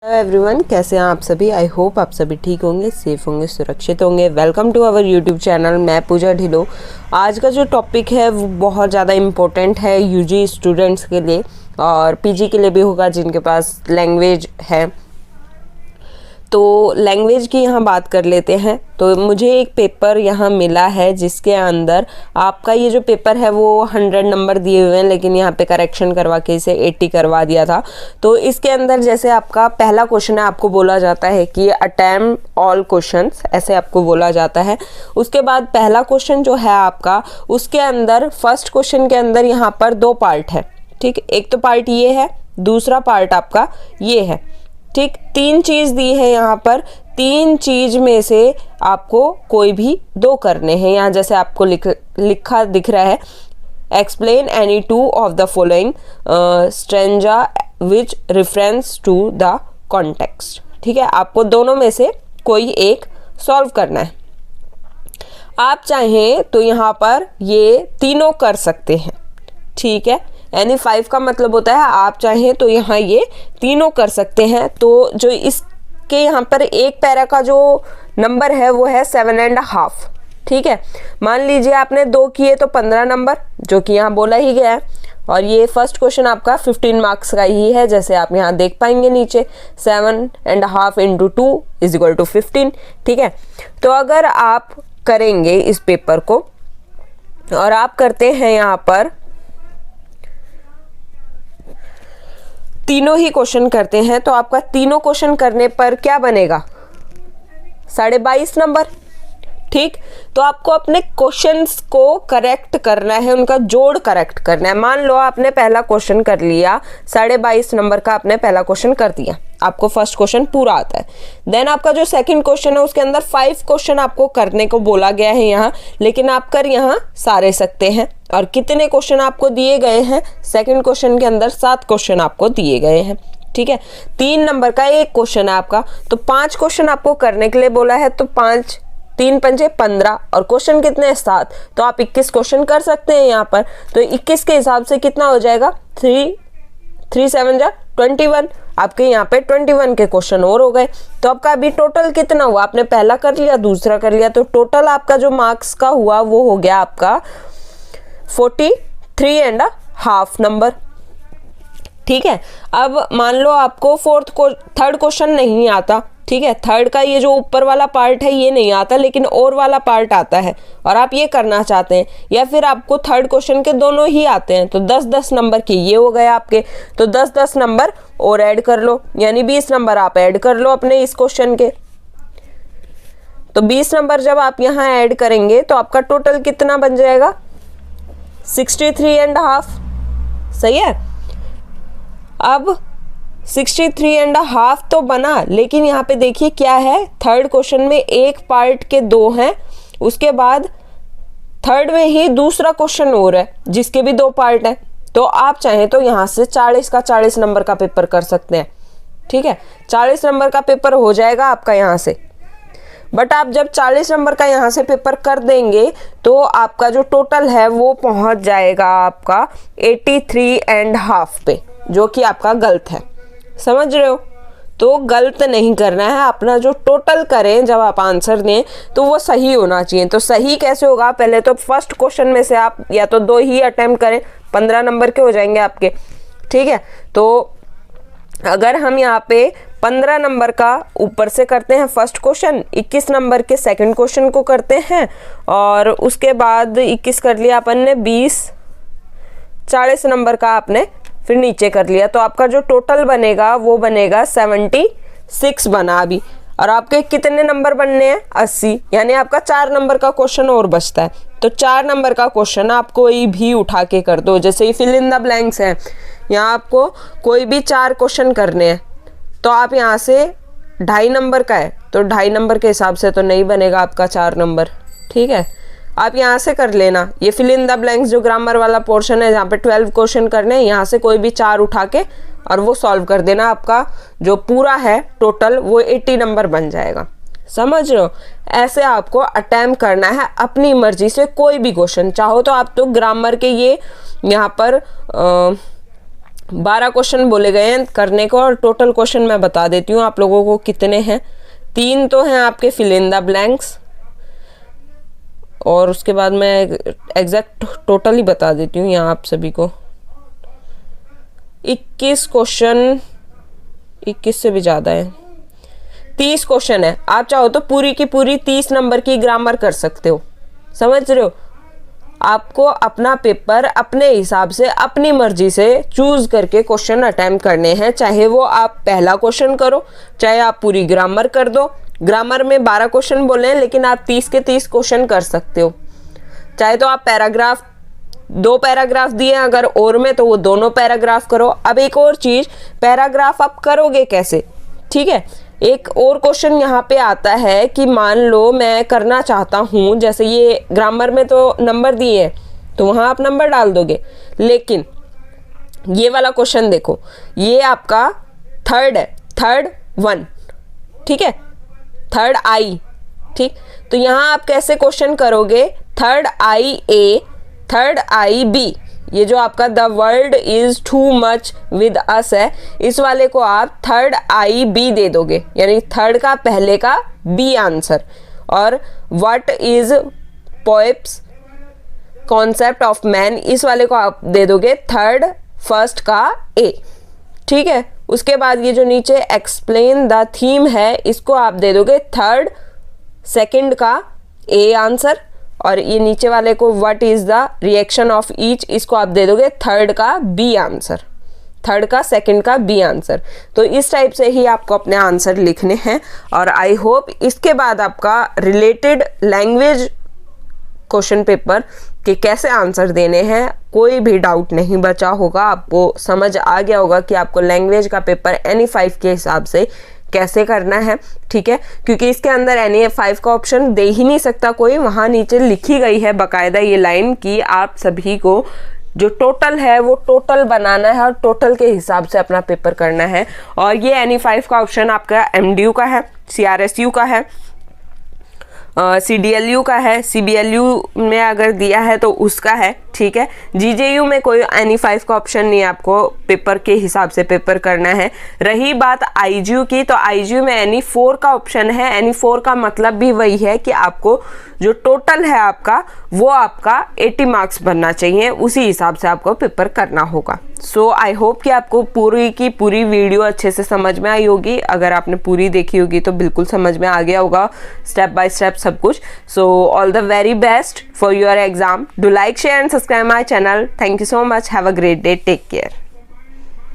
Hello everyone, कैसे हैं आप सभी। आई होप आप सभी ठीक होंगे, सेफ होंगे, सुरक्षित होंगे। Welcome to our YouTube channel. मैं पूजा ढिलो। आज का जो टॉपिक है वो बहुत ज़्यादा इम्पोर्टेंट है यूजी स्टूडेंट्स के लिए और पीजी के लिए भी होगा जिनके पास लैंग्वेज है। तो लैंग्वेज की यहाँ बात कर लेते हैं। तो मुझे एक पेपर यहाँ मिला है जिसके अंदर आपका ये जो पेपर है वो 100 नंबर दिए हुए हैं, लेकिन यहाँ पे करेक्शन करवा के इसे 80 करवा दिया था। तो इसके अंदर जैसे आपका पहला क्वेश्चन है, आपको बोला जाता है कि अटेम्प्ट ऑल क्वेश्चंस, ऐसे आपको बोला जाता है। उसके बाद पहला क्वेश्चन जो है आपका, उसके अंदर फर्स्ट क्वेश्चन के अंदर यहाँ पर 2 पार्ट है। ठीक, एक तो पार्ट ये है, दूसरा पार्ट आपका ये है। ठीक, 3 चीज़ दी है यहाँ पर। 3 चीज़ में से आपको कोई भी 2 करने हैं। यहाँ जैसे आपको लिखा दिख रहा है, explain any 2 of the following stanza with reference to the context. ठीक है, आपको दोनों में से कोई एक सॉल्व करना है। आप चाहें तो यहाँ पर ये तीनों कर सकते हैं। ठीक है, यानी 5 का मतलब होता है आप चाहें तो यहाँ ये तीनों कर सकते हैं। तो जो इसके यहाँ पर एक पैरा का जो नंबर है वो है 7.5। ठीक है, मान लीजिए आपने 2 किए तो 15 नंबर, जो कि यहाँ बोला ही गया है। और ये फर्स्ट क्वेश्चन आपका 15 मार्क्स का ही है, जैसे आप यहाँ देख पाएंगे नीचे 7.5 × 2 = 15। ठीक है, तो अगर आप करेंगे इस पेपर को और आप करते हैं यहाँ पर तीनों ही क्वेश्चन करते हैं, तो आपका तीनों क्वेश्चन करने पर क्या बनेगा, 22.5 नंबर। ठीक, तो आपको अपने क्वेश्चंस को करेक्ट करना है, उनका जोड़ करेक्ट करना है। मान लो आपने पहला क्वेश्चन कर लिया, 22.5 नंबर का आपने पहला क्वेश्चन कर दिया, आपको फर्स्ट क्वेश्चन पूरा आता है। देन आपका जो सेकंड क्वेश्चन है उसके अंदर 5 क्वेश्चन आपको करने को बोला गया है यहाँ, लेकिन आप कर यहाँ सारे सकते हैं। और कितने क्वेश्चन आपको दिए गए हैं, सेकंड क्वेश्चन के अंदर 7 क्वेश्चन आपको दिए गए हैं। ठीक है, 3 नंबर का एक क्वेश्चन है आपका, तो 5 क्वेश्चन आपको करने के लिए बोला है। तो 5 3 पंजे 15 और क्वेश्चन कितने हैं 7, तो आप 21 क्वेश्चन कर सकते हैं यहाँ पर। तो 21 के हिसाब से कितना हो जाएगा, 3 7 जा 21। आपके यहाँ पे 21 के क्वेश्चन और हो गए। तो आपका अभी टोटल कितना हुआ, आपने पहला कर लिया, दूसरा कर लिया, तो टोटल आपका जो मार्क्स का हुआ वो हो गया आपका 43.5 नंबर। ठीक है, अब मान लो आपको थर्ड क्वेश्चन नहीं आता। ठीक है, थर्ड का ये जो ऊपर वाला पार्ट है ये नहीं आता, लेकिन और वाला पार्ट आता है और आप ये करना चाहते हैं, या फिर आपको थर्ड क्वेश्चन के दोनों ही आते हैं, तो 10-10 नंबर के ये हो गए आपके। तो 10-10 नंबर और ऐड कर लो, यानी 20 नंबर आप ऐड कर लो अपने इस क्वेश्चन के। तो 20 नंबर जब आप यहाँ ऐड करेंगे तो आपका टोटल कितना बन जाएगा, 63.5। सही है, अब 63.5 तो बना, लेकिन यहाँ पे देखिए क्या है, थर्ड क्वेश्चन में एक पार्ट के 2 हैं, उसके बाद थर्ड में ही दूसरा क्वेश्चन और है जिसके भी 2 पार्ट हैं। तो आप चाहें तो यहाँ से 40 का 40 नंबर का पेपर कर सकते हैं। ठीक है, 40 नंबर का पेपर हो जाएगा आपका यहाँ से। बट आप जब 40 नंबर का यहाँ से पेपर कर देंगे तो आपका जो टोटल है वो पहुँच जाएगा आपका 83.5 पे, जो कि आपका गलत है। समझ रहे हो, तो गलत नहीं करना है, अपना जो टोटल करें जब आप आंसर दें तो वो सही होना चाहिए। तो सही कैसे होगा, पहले तो फर्स्ट क्वेश्चन में से आप या तो 2 ही अटेम्प्ट करें, 15 नंबर के हो जाएंगे आपके। ठीक है, तो अगर हम यहाँ पे 15 नंबर का ऊपर से करते हैं फर्स्ट क्वेश्चन, 21 नंबर के सेकंड क्वेश्चन को करते हैं, और उसके बाद 21 कर लिया अपन ने, 40 नंबर का आपने फिर नीचे कर लिया, तो आपका जो टोटल बनेगा वो बनेगा 76 बना अभी। और आपके कितने नंबर बनने हैं, 80, यानी आपका 4 नंबर का क्वेश्चन और बचता है। तो 4 नंबर का क्वेश्चन आप कोई भी उठा के कर दो, जैसे फिल इन द ब्लैंक्स है, यहाँ आपको कोई भी 4 क्वेश्चन करने हैं, तो आप यहाँ से 2.5 नंबर का है, तो 2.5 नंबर के हिसाब से तो नहीं बनेगा आपका 4 नंबर। ठीक है, आप यहाँ से कर लेना, ये फिल इन द ब्लैंक्स जो ग्रामर वाला पोर्शन है जहाँ पे 12 क्वेश्चन करने हैं, यहाँ से कोई भी 4 उठा के और वो सॉल्व कर देना, आपका जो पूरा है टोटल वो 80 नंबर बन जाएगा। समझ रहे हो, ऐसे आपको अटेम्प्ट करना है अपनी मर्जी से कोई भी क्वेश्चन। चाहो तो आप तो ग्रामर के ये यहाँ पर 12 क्वेश्चन बोले गए हैं करने को, और टोटल क्वेश्चन मैं बता देती हूँ आप लोगों को कितने हैं। 3 तो हैं आपके फिल इन द ब्लैंक्स, और उसके बाद मैं एग्जैक्ट टोटल ही बता देती हूँ यहाँ आप सभी को। 21 क्वेश्चन, 21 से भी ज़्यादा है, 30 क्वेश्चन है। आप चाहो तो पूरी की पूरी 30 नंबर की ग्रामर कर सकते हो, समझ रहे हो। आपको अपना पेपर अपने हिसाब से अपनी मर्जी से चूज करके क्वेश्चन अटेम्प्ट करने हैं, चाहे वो आप पहला क्वेश्चन करो, चाहे आप पूरी ग्रामर कर दो। ग्रामर में 12 क्वेश्चन बोले हैं, लेकिन आप 30 के 30 क्वेश्चन कर सकते हो। चाहे तो आप पैराग्राफ, 2 पैराग्राफ दिए अगर और में, तो वो दोनों पैराग्राफ करो। अब एक और चीज, पैराग्राफ आप करोगे कैसे, ठीक है। एक और क्वेश्चन यहाँ पे आता है कि मान लो मैं करना चाहता हूँ, जैसे ये ग्रामर में तो नंबर दिए हैं तो वहाँ आप नंबर डाल दोगे, लेकिन ये वाला क्वेश्चन देखो, ये आपका थर्ड है, थर्ड 1, ठीक है, थर्ड आई, ठीक। तो यहाँ आप कैसे क्वेश्चन करोगे, थर्ड आई ए, थर्ड आई बी। ये जो आपका the world is too much with us है, इस वाले को आप थर्ड आई बी दे दोगे, यानी थर्ड का पहले का बी आंसर। और what is Pope's concept of man, इस वाले को आप दे दोगे थर्ड फर्स्ट का ए, ठीक है। उसके बाद ये जो नीचे एक्सप्लेन द थीम है, इसको आप दे दोगे थर्ड सेकंड का ए आंसर। और ये नीचे वाले को what is the reaction of each, इसको आप दे दोगे थर्ड का बी आंसर, थर्ड का सेकंड का बी आंसर। तो इस टाइप से ही आपको अपने आंसर लिखने हैं। और आई होप इसके बाद आपका रिलेटेड लैंग्वेज क्वेश्चन पेपर के कैसे आंसर देने हैं कोई भी डाउट नहीं बचा होगा, आपको समझ आ गया होगा कि आपको लैंग्वेज का पेपर NE5 के हिसाब से कैसे करना है, ठीक है। क्योंकि इसके अंदर NE5 का ऑप्शन दे ही नहीं सकता कोई, वहाँ नीचे लिखी गई है बाकायदा ये लाइन कि आप सभी को जो टोटल है वो टोटल बनाना है और टोटल के हिसाब से अपना पेपर करना है। और ये NE5 का ऑप्शन आपका MDU का है, CRSU का है, CDLU का है, CBLU में अगर दिया है तो उसका है, ठीक है। GJU में कोई NE5 का ऑप्शन नहीं है, आपको पेपर के हिसाब से पेपर करना है। रही बात IGU की, तो IGU में NE4 का ऑप्शन है। NE4 का मतलब भी वही है कि आपको जो टोटल है आपका वो आपका 80 मार्क्स बनना चाहिए, उसी हिसाब से आपको पेपर करना होगा। सो आई होप कि आपको पूरी की पूरी वीडियो अच्छे से समझ में आई होगी। अगर आपने पूरी देखी होगी तो बिल्कुल समझ में आ गया होगा स्टेप बाय स्टेप सब कुछ। So all the very best for your exam. Do like, share and subscribe my channel. Thank you so much. Have a great day. Take care.